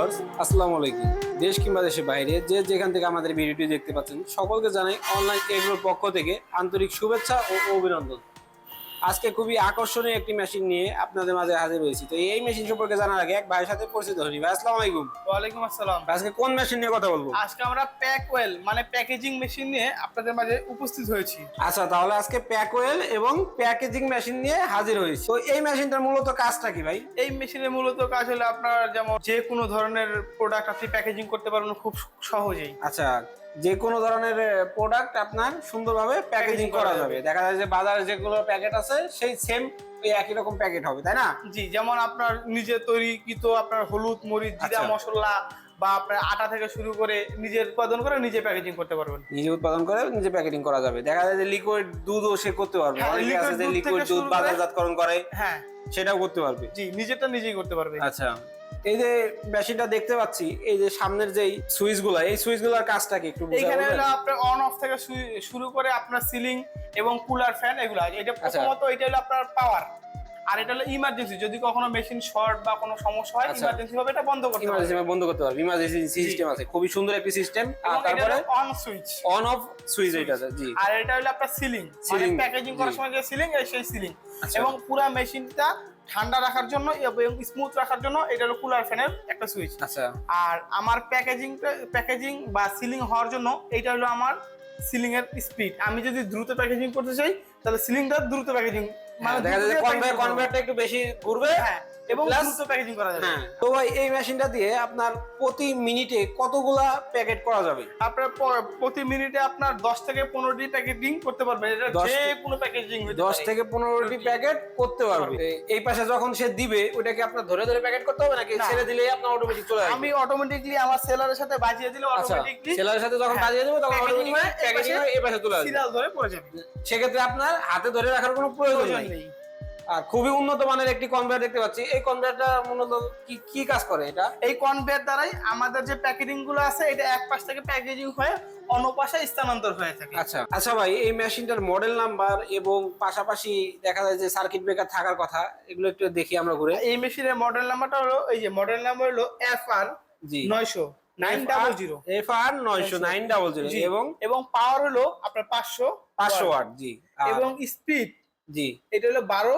Viewers, আসসালামু আলাইকুম। দেশ কিংবা দেশের বাইরে যে যেখান থেকে আমাদের ভিডিওটি দেখতে পাচ্ছেন সকলকে জানাই অনলাইন এগ্রোর পক্ষ থেকে আন্তরিক শুভেচ্ছা ও অভিনন্দন। আজকে খুবই আকর্ষণীয় একটি মেশিন নিয়ে আপনাদের মাঝে হাজির হয়েছি। তো এই মেশিন সম্পর্কে জানার আগে এক ভাইয়ের সাথে পরিচিত হই। ভাই আসসালামু আলাইকুম। ওয়ালাইকুম আসসালাম। আজকে কোন মেশিন নিয়ে কথা বলবো? আজকে আমরা প্যাক ওয়েল মানে প্যাকেজিং মেশিন নিয়ে আপনাদের মাঝে উপস্থিত হয়েছি। আচ্ছা, তাহলে আজকে প্যাক ওয়েল এবং প্যাকেজিং মেশিন নিয়ে হাজির হয়েছি। তো এই মেশিনটার মূলত কাজটা কি ভাই? এই মেশিনের মূলত কাজ হলো আপনার যেমন যে কোনো ধরনের প্রোডাক্ট আপনি প্যাকেজিং করতে পারবেন খুব সহজেই। আচ্ছা, যে কোনো ধরনের প্রোডাক্ট আপনার সুন্দরভাবে প্যাকেজিং করা যাবে। দেখা যায় যে বাজারে যেগুলো প্যাকেট আছে সেই সেম ওই একই রকম প্যাকেট হবে, তাই না? জি, যেমন আপনার নিজে তৈরিকৃত আপনার হলুদ, মরিচ, জিরা, আচ্ছা। মশলা বা আপনার আটা থেকে শুরু করে নিজে উৎপাদন করে নিজে প্যাকেজিং করতে পারবেন। নিজে উৎপাদন করে নিজে প্যাকেটিং করা যাবে। দেখা যায় যে লিকুইড দুধও সে করতে পারবে। হ্যাঁ, অনেকে আছে যে লিকুইড দুধ লিকুইড থেকে দুধ শুরু করে- বাজারজাতকরণ করে, হ্যাঁ সেটাও করতে পারবে। জি, নিজেরটা নিজেই করতে পারবে। আচ্ছা, এই যে মেশিনটা দেখতে পাচ্ছি, এই যে সামনের যেই সুইচগুলা, এই সুইচগুলোর কাজটা কি একটু বুঝাবেন? এইখানে হলো আপনার অন অফ থেকে শুরু করে আপনার সিলিং এবং কুলার ফ্যান এগুলো। এটা প্রথমত এটা হলো আপনার পাওয়ার, আর এটা হলো ইমার্জেন্সি। যদি কখনো মেশিন শর্ট বা কোনো সমস্যা হয় আচ্ছা। ইমার্জেন্সি ভাবে এটা বন্ধ করতে ইমার্জেন্সি পারবে। বন্ধ করতে পারবে। ইমার্জেন্সি সিস্টেম আছে, খুবই সুন্দর একটি সিস্টেম। আর এবং এটা তারপরে হলো on switch, on off switch এটা, জি। আর এটা হলো আপনার সিলিং, মানে Ceiling, প্যাকেজিং করার জি। সময় যে সিলিং সেই সিলিং। আচ্ছা। এবং পুরো মেশিনটা ঠান্ডা রাখার জন্য এবং স্মুথ রাখার জন্য এটা হলো কুলার ফ্যানের একটা সুইচ। আচ্ছা, আর আমার প্যাকেজিং বা সিলিং হওয়ার জন্য এটা হলো আমার সিলিং এর স্পিড। আমি যদি দ্রুত প্যাকেজিং করতে চাই তাহলে সিলিংটা দ্রুত প্যাকেজিং মানে দেখা যায় যে কনভেয়ারটা একটু বেশি ঘুরবে। হ্যাঁ, এবং Plus- দ্রুত প্যাকেজিং করা যাবে। হ্যাঁ, তো ভাই এই মেশিনটা দিয়ে আপনার প্রতি মিনিটে কতগুলা প্যাকেট করা যাবে? আপনার প্রতি মিনিটে আপনার 10 থেকে 15টি প্যাকেজিং করতে পারবেন। এটা 10 যে কোনো প্যাকেজিং হতে 10 পারে। থেকে 15টি প্যাকেট করতে পারবে। এই পাশে যখন সে দিবে ওটাকে আপনার ধরে ধরে প্যাকেট করতে হবে নাকি না। ছেড়ে দিলেই আপনার অটোমেটিক চলে আসবে? আমি অটোমেটিকলি আমার সেলারের সাথে বাজিয়ে দিলে আচ্ছা, অটোমেটিকলি সেলারের সাথে যখন বাজিয়ে দেবে তখন অটোমেটিক প্যাকেটিং হয়ে এই পাশে চলে আসবে। সিরিয়াল ধরে পড়ে যাবে। সেক্ষেত্রে আপনার হাতে ধরে রাখার কোনো প্রয়োজন প্রয়োজন নেই। নেই। আর খুবই উন্নত মানের একটি কনভেয়ার দেখতে পাচ্ছি। এই কনভেয়ারটা মূলত কি কি কাজ করে এটা? এই কনভেয়ার দ্বারাই আমাদের যে প্যাকেজিং গুলো আছে এটা এক পাশ থেকে প্যাকেজিং হয়ে অন্য পাশে স্থানান্তর হয়ে থাকে। আচ্ছা আচ্ছা ভাই, এই মেশিনটার মডেল নাম্বার এবং পাশাপাশি দেখা যায় যে সার্কিট ব্রেকার থাকার কথা, এগুলো একটু দেখি আমরা ঘুরে। এই মেশিনের মডেল নাম্বারটা হলো, এই যে মডেল নাম্বার হলো FR জি, 900 900 FR 900 জি। এবং এবং পাওয়ার হলো আপনার 500 500 ওয়াট। জি, এবং স্পিড জি, এটা হলো 12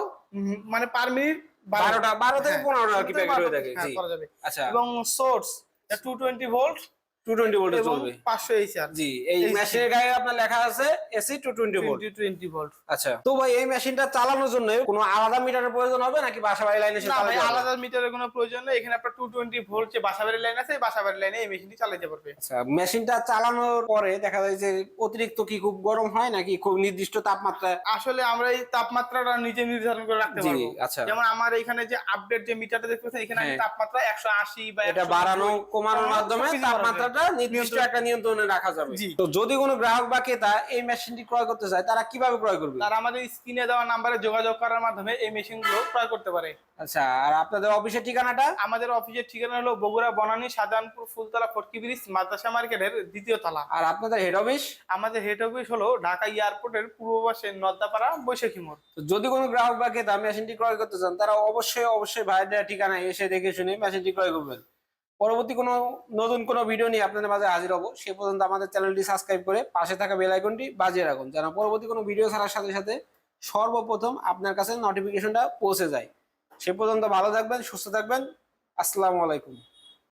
মানে পার মিনিট 12 থেকে হ্যাঁ, 15টা আর কি 12 প্যাকেট হয়ে থাকে। হ্যাঁ, জি, করা যাবে। আচ্ছা, এবং সোর্স 220 ভোল্ট 220 ভোল্টে এবং চলবে। 500 এইচআর। জি, এই মেশিনের গায়ে আপনার লেখা আছে এসি 220 ভোল্ট। 20 ভোল্ট। আচ্ছা, তো ভাই এই মেশিনটা চালানোর জন্য কোনো আলাদা মিটারের প্রয়োজন হবে নাকি বাসাবাড়ি লাইনে এসে না ভাই, চালাতে হবে? আলাদা মিটারের কোনো প্রয়োজন নেই। এখানে আপনার 220 ভোল্ট যে বাসাবাড়ির লাইন আছে, এই বাসাবাড়ির লাইনে এই মেশিনটি চালাতে পারবে। আচ্ছা, মেশিনটা চালানোর পরে দেখা যায় যে অতিরিক্ত কি খুব গরম হয় নাকি খুব নির্দিষ্ট তাপমাত্রা? আসলে আমরা এই তাপমাত্রাটা নিজে নির্ধারণ করে রাখতে জি, পারবো। আচ্ছা। যেমন আমার এখানে যে আপডেট যে মিটারটা দেখতে পাচ্ছেন, এখানে আমি হ্যাঁ। তাপমাত্রা 180 বা এটা 190 বাড়ানো কমানোর মাধ্যমে সবকিছু করা যাবে। তাপমাত্রাটা নির্দিষ্ট একটা নিয়ন্ত্রণে রাখা যাবে। জি। তো যদি কোনো গ্রাহক বা ক্রেতা এই মেশিনটি ক্রয় করতে চায় তারা কিভাবে ক্রয় করবে? তারা আমাদের স্ক্রিনে দেওয়া নাম্বারে যোগাযোগ করার মাধ্যমে এই মেশিনগুলো ক্রয় করতে পারে। আচ্ছা, আর আপনাদের অফিসের ঠিকানাটা? আমাদের অফিসের ঠিকানা হলো বগুড়া বনানী শাহজাহানপুর ফুলতলা ফটকি ব্রিজ মাদ্রাসা মার্কেটের 2য় তলা। আর আপনাদের হেড অফিস? আমাদের হেড অফিস হলো ঢাকা এয়ারপোর্টের পূর্ব পাশে নদ্দাপাড়া বৈশাখী মোড়। তো যদি কোনো গ্রাহক বা ক্রেতা মেশিনটি ক্রয় করতে চান তারা অবশ্যই ভাইদের ঠিকানায় এসে দেখে শুনে মেশিনটি ক্রয় করবেন। পরবর্তী কোনো নতুন কোনো ভিডিও নিয়ে আপনাদের মাঝে হাজির হব। সে পর্যন্ত আমাদের চ্যানেলটি সাবস্ক্রাইব করে পাশে থাকা বেল আইকনটি বাজিয়ে রাখুন, যেন পরবর্তী কোনো ভিডিও ছাড়ার সাথে সাথে সর্বপ্রথম আপনার কাছে নোটিফিকেশনটা পৌঁছে যায়। সে পর্যন্ত ভালো থাকবেন, সুস্থ থাকবেন। আসসালামু আলাইকুম।